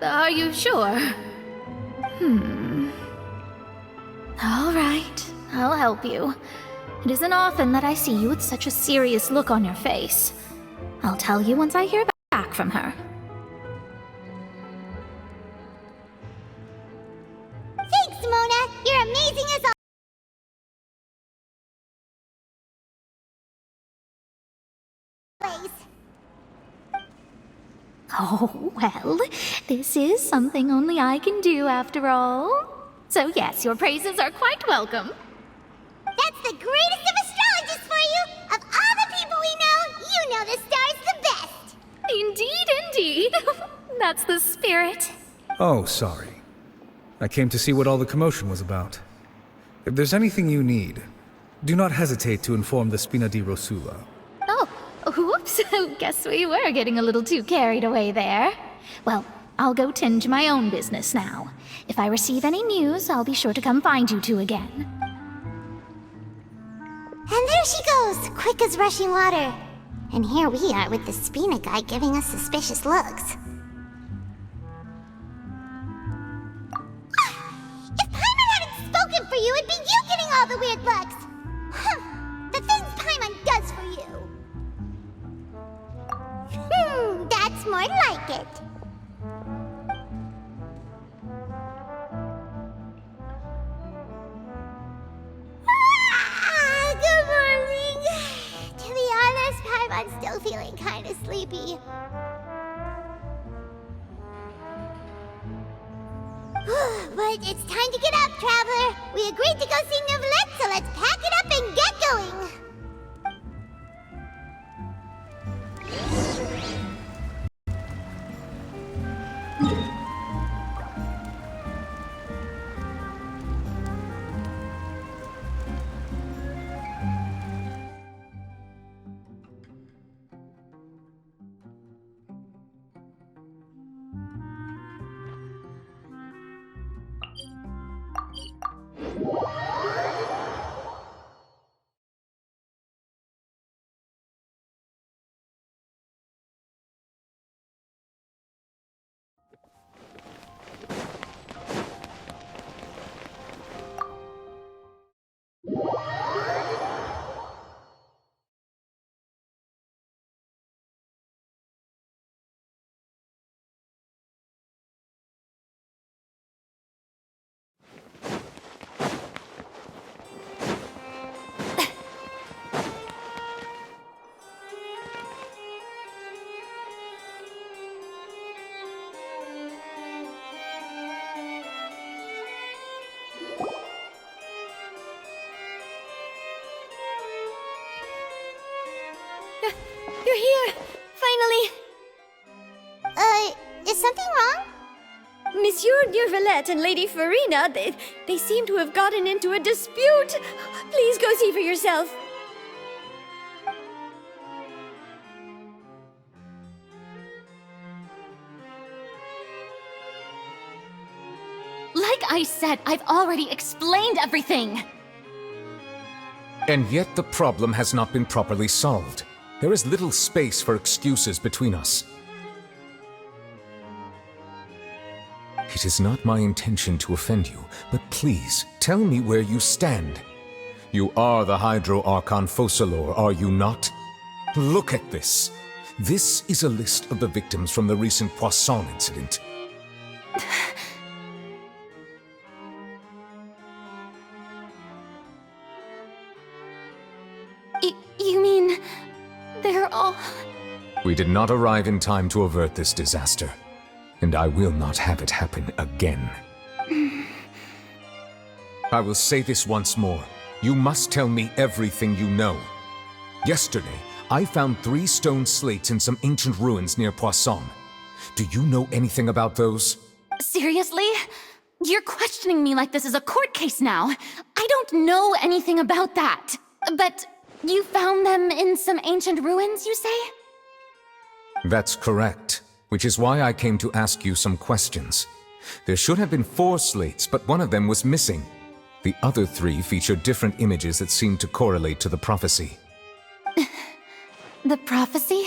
Are you sure? All right, I'll help you. It isn't often that I see you with such a serious look on your face. I'll tell you once I hear back from her. Thanks, Mona! You're amazing as always! Oh, well, this is something only I can do after all. So yes, your praises are quite welcome. That's the greatest of astrologists for you! Of all the people we know, you know the star's the best! Indeed, indeed. That's the spirit. Oh, sorry. I came to see what all the commotion was about. If there's anything you need, do not hesitate to inform the Spina di Rosula. Oh, whoops. Guess we were getting a little too carried away there. Well, I'll go tend to my own business now. If I receive any news, I'll be sure to come find you two again. And there she goes, quick as rushing water. And here we are with the Spina guy giving us suspicious looks. If Paimon hadn't spoken for you, it'd be you getting all the weird looks! The things Paimon does for you! That's more like it. Good morning. To be honest, Paimon's still feeling kind of sleepy. But it's time to get up, Traveler. We agreed to go see Neuvillette, so let's pack it up and get going. You're here! Finally! Is something wrong? Monsieur Neuvillette and Lady Farina, they seem to have gotten into a dispute. Please go see for yourself. Like I said, I've already explained everything! And yet the problem has not been properly solved. There is little space for excuses between us. It is not my intention to offend you, but please, tell me where you stand. You are the Hydro Archon Focalor, are you not? Look at this. This is a list of the victims from the recent Poisson incident. You mean... they're all... We did not arrive in time to avert this disaster, and I will not have it happen again. I will say this once more. You must tell me everything you know. Yesterday, I found 3 stone slates in some ancient ruins near Poisson. Do you know anything about those? Seriously? You're questioning me like this is a court case now. I don't know anything about that. But you found them in some ancient ruins, you say? That's correct, which is why I came to ask you some questions. There should have been 4 slates, but one of them was missing. The other 3 feature different images that seem to correlate to the prophecy. The prophecy?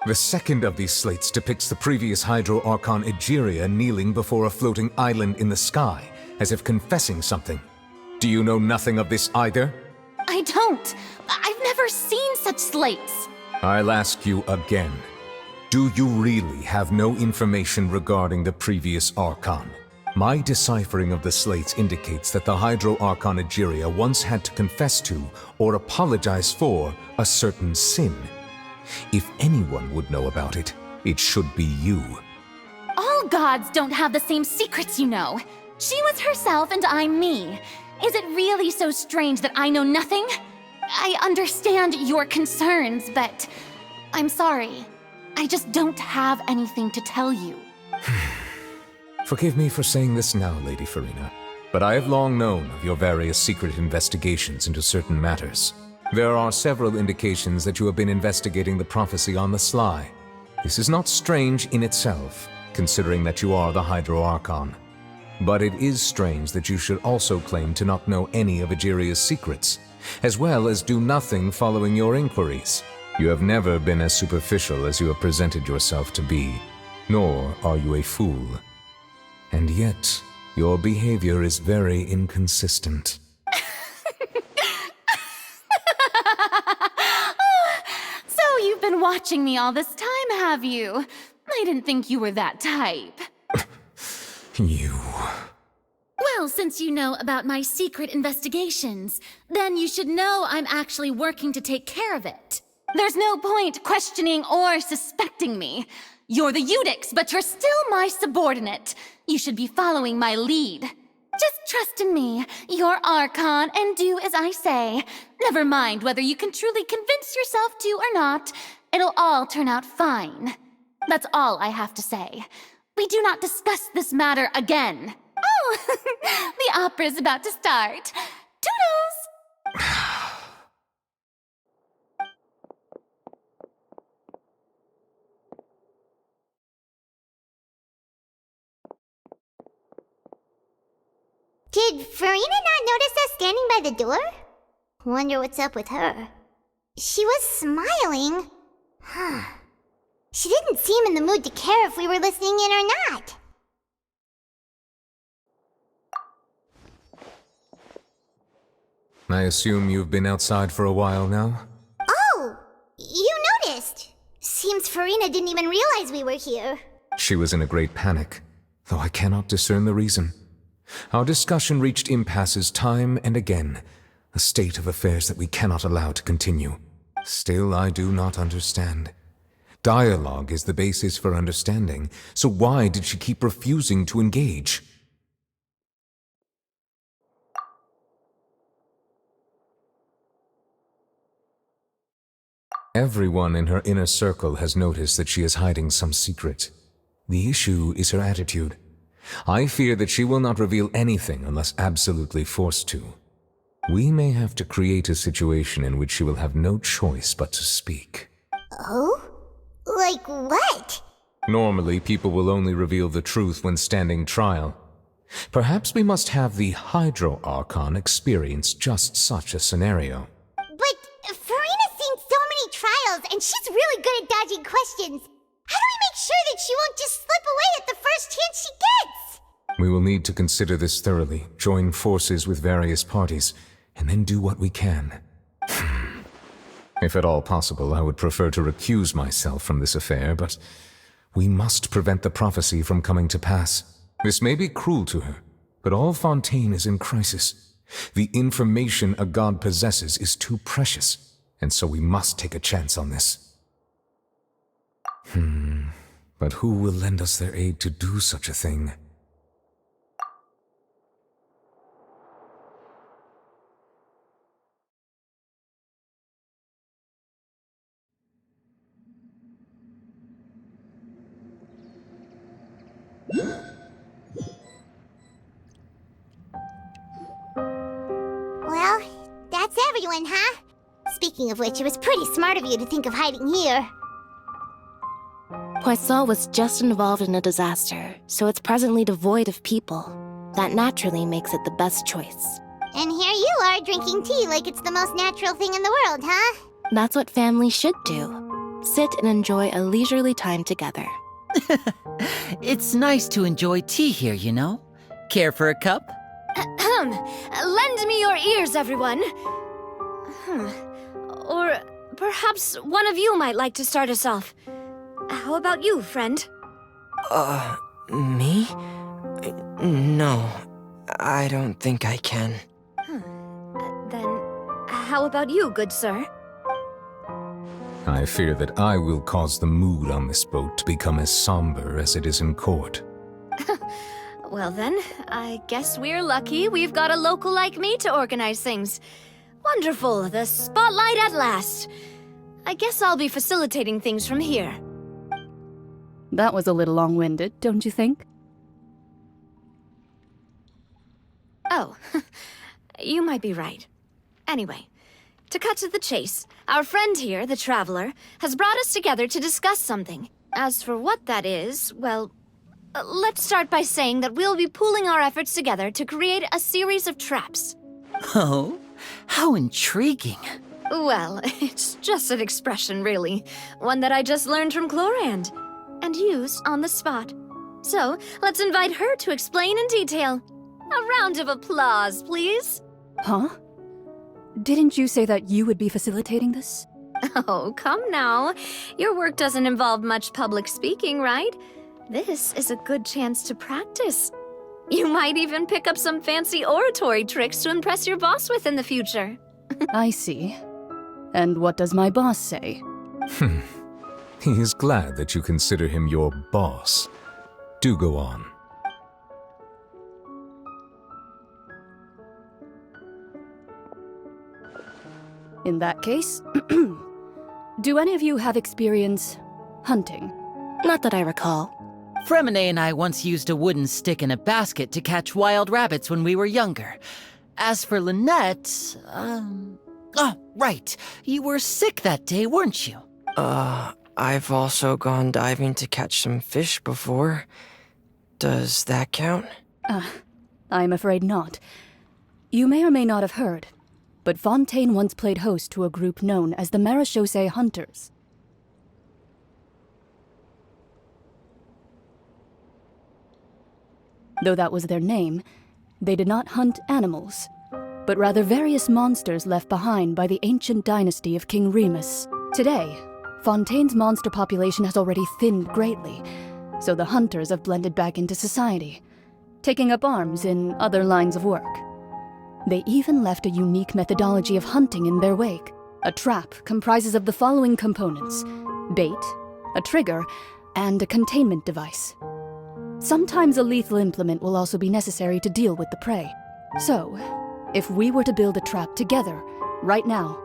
The second of these slates depicts the previous Hydro Archon Egeria kneeling before a floating island in the sky, as if confessing something. Do you know nothing of this either? I don't. I've never seen such slates. I'll ask you again. Do you really have no information regarding the previous Archon? My deciphering of the slates indicates that the Hydro Archon Egeria once had to confess to, or apologize for, a certain sin. If anyone would know about it, it should be you. All gods don't have the same secrets, you know. She was herself and I'm me. Is it really so strange that I know nothing? I understand your concerns, but I'm sorry. I just don't have anything to tell you. Forgive me for saying this now, Lady Farina, but I have long known of your various secret investigations into certain matters. There are several indications that you have been investigating the prophecy on the sly. This is not strange in itself, considering that you are the Hydro Archon. But it is strange that you should also claim to not know any of Egeria's secrets, as well as do nothing following your inquiries. You have never been as superficial as you have presented yourself to be, nor are you a fool. And yet, your behavior is very inconsistent. So you've been watching me all this time, have you? I didn't think you were that type. You... Well, since you know about my secret investigations, then you should know I'm actually working to take care of it. There's no point questioning or suspecting me. You're the Eudix, but you're still my subordinate. You should be following my lead. Just trust in me, your Archon, and do as I say. Never mind whether you can truly convince yourself to or not. It'll all turn out fine. That's all I have to say. We do not discuss this matter again. Oh, the opera's about to start. Toodles! Did Farina not notice us standing by the door? Wonder what's up with her. She was smiling. Huh. She didn't seem in the mood to care if we were listening in or not. I assume you've been outside for a while now? Oh! You noticed! Seems Farina didn't even realize we were here. She was in a great panic, though I cannot discern the reason. Our discussion reached impasses time and again, a state of affairs that we cannot allow to continue. Still, I do not understand. Dialogue is the basis for understanding, so why did she keep refusing to engage? Everyone in her inner circle has noticed that she is hiding some secret. The issue is her attitude. I fear that she will not reveal anything unless absolutely forced to. We may have to create a situation in which she will have no choice but to speak. Oh? Like what? Normally, people will only reveal the truth when standing trial. Perhaps we must have the Hydro Archon experience just such a scenario. But Farina's seen so many trials, and she's really good at dodging questions. How do we make sure that she won't just slip away at the first chance she gets? We will need to consider this thoroughly, join forces with various parties, and then do what we can. If at all possible, I would prefer to recuse myself from this affair, but we must prevent the prophecy from coming to pass. This may be cruel to her, but all Fontaine is in crisis. The information a god possesses is too precious, and so we must take a chance on this. But who will lend us their aid to do such a thing? Well, that's everyone, huh? Speaking of which, it was pretty smart of you to think of hiding here. Poisson was just involved in a disaster, so it's presently devoid of people. That naturally makes it the best choice. And here you are drinking tea like it's the most natural thing in the world, huh? That's what family should do. sit and enjoy a leisurely time together. It's nice to enjoy tea here, you know? Care for a cup? Lend me your ears, everyone. Or perhaps one of you might like to start us off. How about you, friend? Me? No, I don't think I can. Then, how about you, good sir? I fear that I will cause the mood on this boat to become as somber as it is in court. Well then, I guess we're lucky we've got a local like me to organize things. Wonderful, the spotlight at last. I guess I'll be facilitating things from here. That was a little long-winded, don't you think? Oh, you might be right. Anyway, to cut to the chase, our friend here, the Traveler, has brought us together to discuss something. As for what that is, well, let's start by saying that we'll be pooling our efforts together to create a series of traps. Oh, how intriguing. Well, it's just an expression, really. One that I just learned from Chlorand, and used on the spot. So, let's invite her to explain in detail. A round of applause, please. Huh? Didn't you say that you would be facilitating this? Oh, come now. Your work doesn't involve much public speaking, right? This is a good chance to practice. You might even pick up some fancy oratory tricks to impress your boss with in the future. I see. And what does my boss say? He is glad that you consider him your boss. Do go on. In that case, do any of you have experience hunting? Not that I recall. Fremine and I once used a wooden stick in a basket to catch wild rabbits when we were younger. As for Lynette, Oh, right. You were sick that day, weren't you? I've also gone diving to catch some fish before. Does that count? I'm afraid not. You may or may not have heard, but Fontaine once played host to a group known as the Marechaussee Hunters. Though that was their name, they did not hunt animals, but rather various monsters left behind by the ancient dynasty of King Remus. Today, Fontaine's monster population has already thinned greatly, so the hunters have blended back into society, taking up arms in other lines of work. They even left a unique methodology of hunting in their wake. A trap comprises of the following components: bait, a trigger, and a containment device. Sometimes a lethal implement will also be necessary to deal with the prey. So, if we were to build a trap together, right now,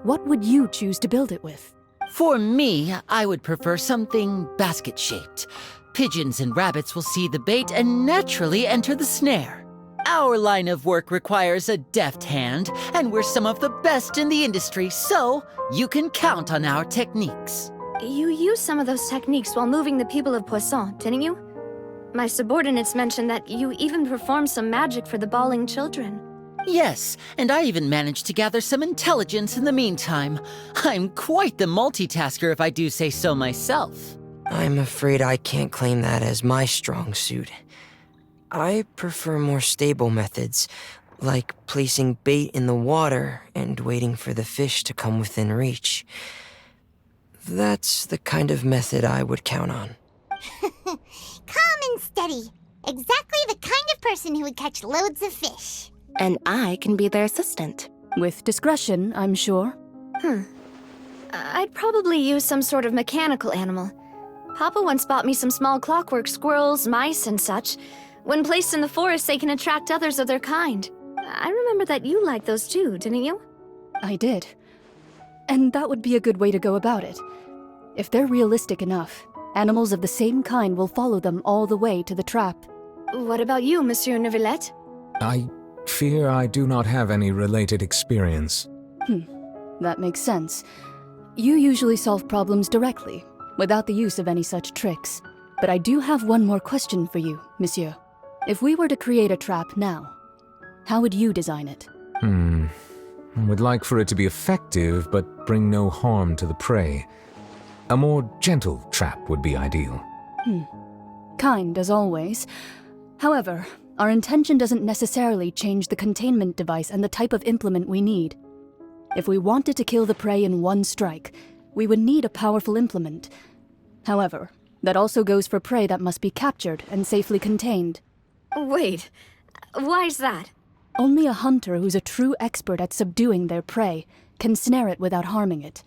what would you choose to build it with? For me, I would prefer something basket-shaped. Pigeons and rabbits will see the bait and naturally enter the snare. Our line of work requires a deft hand, and we're some of the best in the industry, so you can count on our techniques. You used some of those techniques while moving the people of Poisson, didn't you? My subordinates mentioned that you even performed some magic for the bawling children. Yes, and I even managed to gather some intelligence in the meantime. I'm quite the multitasker if I do say so myself. I'm afraid I can't claim that as my strong suit. I prefer more stable methods, like placing bait in the water and waiting for the fish to come within reach. That's the kind of method I would count on. Calm and steady. Exactly the kind of person who would catch loads of fish. And I can be their assistant. With discretion, I'm sure. I'd probably use some sort of mechanical animal. Papa once bought me some small clockwork squirrels, mice, and such. When placed in the forest, they can attract others of their kind. I remember that you liked those too, didn't you? I did. And that would be a good way to go about it. If they're realistic enough, animals of the same kind will follow them all the way to the trap. What about you, Monsieur Neuvillette? I fear I do not have any related experience. That makes sense. You usually solve problems directly, without the use of any such tricks. But I do have one more question for you, monsieur. If we were to create a trap now, how would you design it? I would like for it to be effective, but bring no harm to the prey. A more gentle trap would be ideal. Kind, as always. However, our intention doesn't necessarily change the containment device and the type of implement we need. If we wanted to kill the prey in one strike, we would need a powerful implement. However, that also goes for prey that must be captured and safely contained. Wait, why's that? Only a hunter who's a true expert at subduing their prey can snare it without harming it.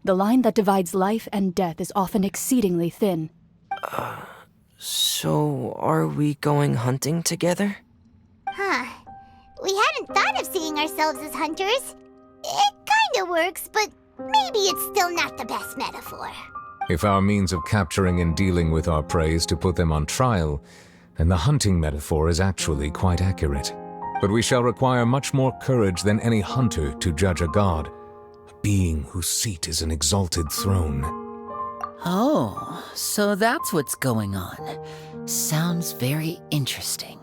The line that divides life and death is often exceedingly thin. So, are we going hunting together? Huh. We hadn't thought of seeing ourselves as hunters. It kinda works, but maybe it's still not the best metaphor. If our means of capturing and dealing with our prey is to put them on trial, then the hunting metaphor is actually quite accurate. But we shall require much more courage than any hunter to judge a god, a being whose seat is an exalted throne. Oh, so that's what's going on. Sounds very interesting.